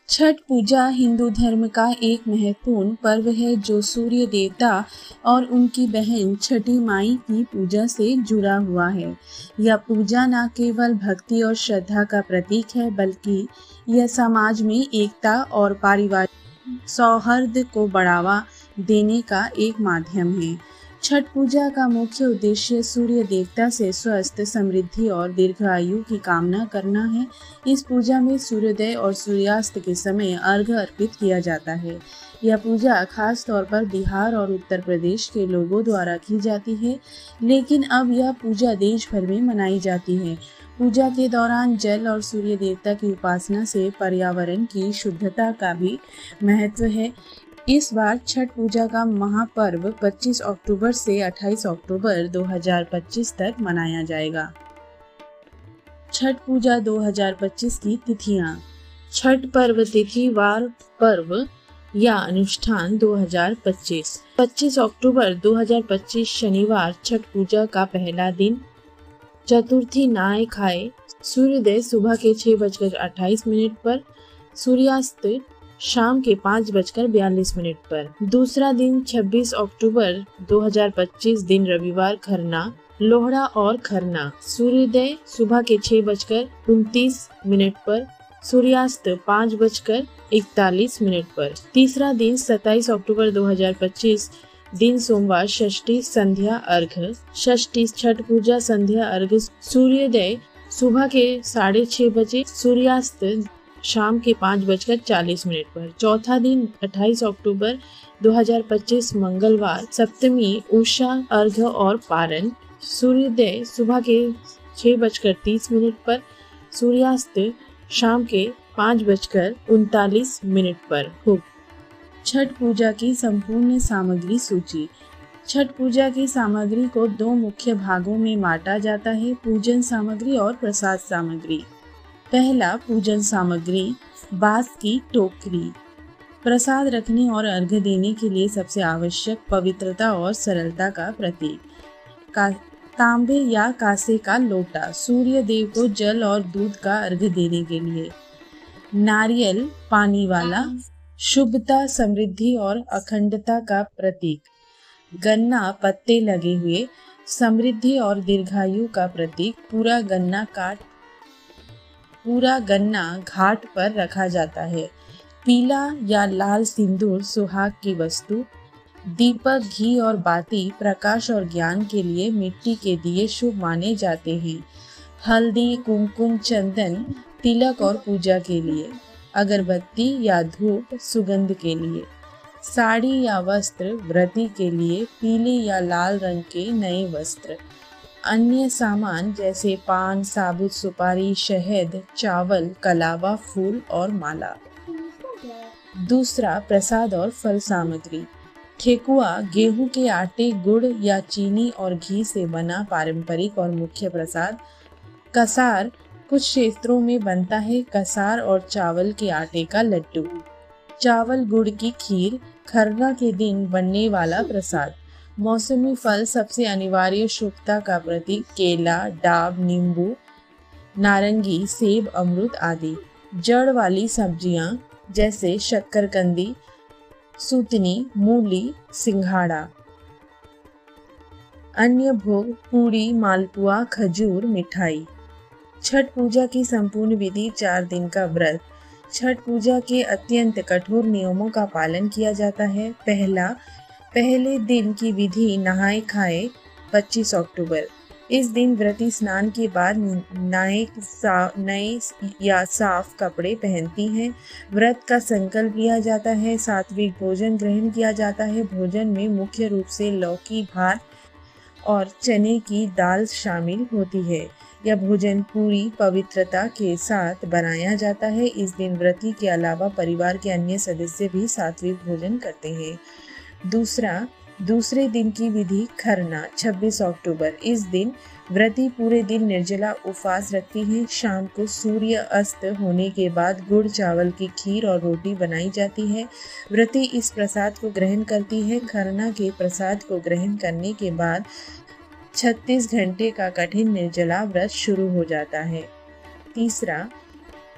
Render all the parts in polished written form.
छठ पूजा हिंदू धर्म का एक महत्वपूर्ण पर्व है जो सूर्य देवता और उनकी बहन छठी माई की पूजा से जुड़ा हुआ है। यह पूजा न केवल भक्ति और श्रद्धा का प्रतीक है, बल्कि यह समाज में एकता और पारिवारिक सौहार्द को बढ़ावा देने का एक माध्यम है। छठ पूजा का मुख्य उद्देश्य सूर्य देवता से स्वस्थ, समृद्धि और दीर्घायु की कामना करना है। इस पूजा में सूर्योदय और सूर्यास्त के समय अर्घ्य अर्पित किया जाता है। यह पूजा खास तौर पर बिहार और उत्तर प्रदेश के लोगों द्वारा की जाती है, लेकिन अब यह पूजा देश भर में मनाई जाती है। पूजा के दौरान जल और सूर्य देवता की उपासना से पर्यावरण की शुद्धता का भी महत्व है। इस बार छठ पूजा का महापर्व 25 अक्टूबर से 28 अक्टूबर 2025 तक मनाया जाएगा। छठ पूजा 2025 की तिथियां। छठ पर्व तिथि वार पर्व या अनुष्ठान 2025। 25 अक्टूबर 2025 शनिवार छठ पूजा का पहला दिन। चतुर्थी नहाय खाए। सूर्योदय सुबह के 6:28 पर। सूर्यास्त शाम के 5:42 पर। दूसरा दिन 26 अक्टूबर 2025 दिन रविवार खरना, लोहड़ा और खरना। सूर्योदय सुबह के 6:29 पर। सूर्यास्त 5:41 पर। तीसरा दिन 27 अक्टूबर 2025 दिन सोमवार षष्ठी संध्या अर्घ्य। षष्ठी छठ पूजा संध्या अर्घ्य सूर्योदय सुबह के 6:30 बजे, सूर्यास्त शाम के 5:40 पर। चौथा दिन 28 अक्टूबर 2025 मंगलवार सप्तमी उषा अर्घ्य और पारण। सूर्योदय सुबह के 6:30 पर। सूर्यास्त शाम के 5:39 पर हो। छठ पूजा की संपूर्ण सामग्री सूची। छठ पूजा की सामग्री को दो मुख्य भागों में बांटा जाता है, पूजन सामग्री और प्रसाद सामग्री। पहला, पूजन सामग्री। बांस की टोकरी, प्रसाद रखने और अर्घ्य देने के लिए सबसे आवश्यक, पवित्रता और सरलता का प्रतीक। तांबे या कांसे का लोटा, सूर्य देव को जल और दूध का अर्घ्य देने के लिए। नारियल पानी वाला, शुभता, समृद्धि और अखंडता का प्रतीक। गन्ना पत्ते लगे हुए, समृद्धि और दीर्घायु का प्रतीक। पूरा गन्ना घाट पर रखा जाता है। पीला या लाल सिंदूर सुहाग की वस्तु। दीपक, घी और बाती प्रकाश और ज्ञान के लिए। मिट्टी के दिए शुभ माने जाते हैं। हल्दी, कुमकुम, चंदन तिलक और पूजा के लिए। अगरबत्ती या धूप सुगंध के लिए। साड़ी या वस्त्र व्रती के लिए। पीले या लाल रंग के नए वस्त्र। अन्य सामान जैसे पान, साबुत सुपारी, शहद, चावल, कलावा, फूल और माला। दूसरा, प्रसाद और फल सामग्री। ठेकुआ गेहूं के आटे, गुड़ या चीनी और घी से बना पारंपरिक और मुख्य प्रसाद। कसार कुछ क्षेत्रों में बनता है। कसार और चावल के आटे का लड्डू। चावल गुड़ की खीर खरना के दिन बनने वाला प्रसाद। मौसमी फल सबसे अनिवार्य शुभता का प्रतीक। केला, डाब, नींबू, नारंगी, सेब, अमरूद आदि। जड़ वाली सब्जियां जैसे शक्करकंदी, सूतनी, मूली, सिंघाड़ा। अन्य भोग पूड़ी, मालपुआ, खजूर, मिठाई। छठ पूजा की संपूर्ण विधि। 4 दिन का व्रत। छठ पूजा के अत्यंत कठोर नियमों का पालन किया जाता है। पहले दिन की विधि नहाए खाए। 25 अक्टूबर इस दिन व्रती स्नान के बाद नए या साफ कपड़े पहनती हैं। व्रत का संकल्प लिया जाता है। सात्विक भोजन ग्रहण किया जाता है। भोजन में मुख्य रूप से लौकी, भात और चने की दाल शामिल होती है। यह भोजन पूरी पवित्रता के साथ बनाया जाता है। इस दिन व्रती के अलावा परिवार के अन्य सदस्य भी सात्विक भोजन करते हैं। दूसरे दिन की विधि खरना। 26 अक्टूबर इस दिन व्रती पूरे दिन निर्जला उपवास रखती हैं। शाम को सूर्य अस्त होने के बाद गुड़ चावल की खीर और रोटी बनाई जाती है। व्रती इस प्रसाद को ग्रहण करती है। खरना के प्रसाद को ग्रहण करने के बाद 36 घंटे का कठिन निर्जला व्रत शुरू हो जाता है। तीसरा,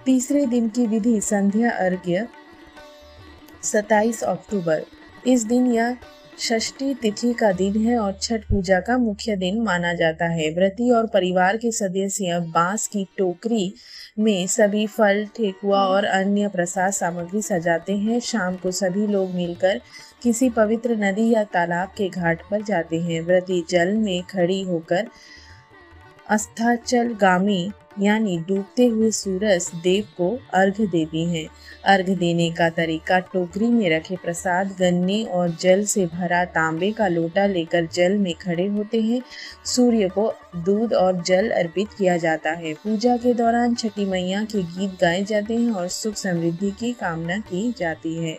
तीसरे दिन की विधि संध्या अर्घ्य 27 अक्टूबर। इस दिन यह षष्ठी तिथि का दिन है और छठ पूजा का मुख्य दिन माना जाता है। व्रती और परिवार के सदस्य बांस की टोकरी में सभी फल, ठेकुआ और अन्य प्रसाद सामग्री सजाते हैं। शाम को सभी लोग मिलकर किसी पवित्र नदी या तालाब के घाट पर जाते हैं। व्रती जल में खड़ी होकर अस्ताचलगामी यानी डूबते हुए सूरज देव को अर्घ्य देती हैं। अर्घ्य देने का तरीका: टोकरी में रखे प्रसाद, गन्ने और जल से भरा तांबे का लोटा लेकर जल में खड़े होते हैं। सूर्य को दूध और जल अर्पित किया जाता है। पूजा के दौरान छठी मैया के गीत गाए जाते हैं और सुख समृद्धि की कामना की जाती है।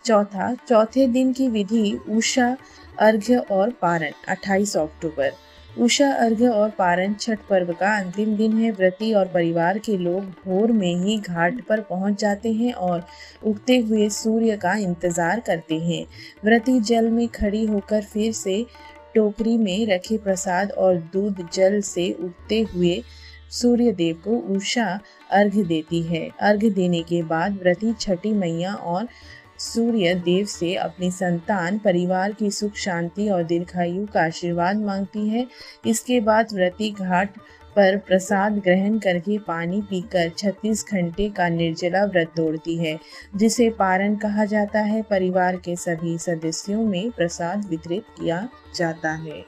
चौथे दिन की विधि उषा अर्घ्य और पारण 28 अक्टूबर। उषा अर्घ्य और पारण छठ पर्व का अंतिम दिन है। व्रती और परिवार के लोग भोर में ही घाट पर पहुंच जाते हैं और उगते हुए सूर्य का इंतजार करते हैं। व्रती जल में खड़ी होकर फिर से टोकरी में रखे प्रसाद और दूध जल से उगते हुए सूर्य देव को उषा अर्घ्य देती है। अर्घ्य देने के बाद व्रती छठी मैया और सूर्य देव से अपनी संतान, परिवार की सुख शांति और दीर्घायु का आशीर्वाद मांगती है। इसके बाद व्रती घाट पर प्रसाद ग्रहण करके पानी पीकर 36 घंटे का निर्जला व्रत तोड़ती है, जिसे पारण कहा जाता है। परिवार के सभी सदस्यों में प्रसाद वितरित किया जाता है।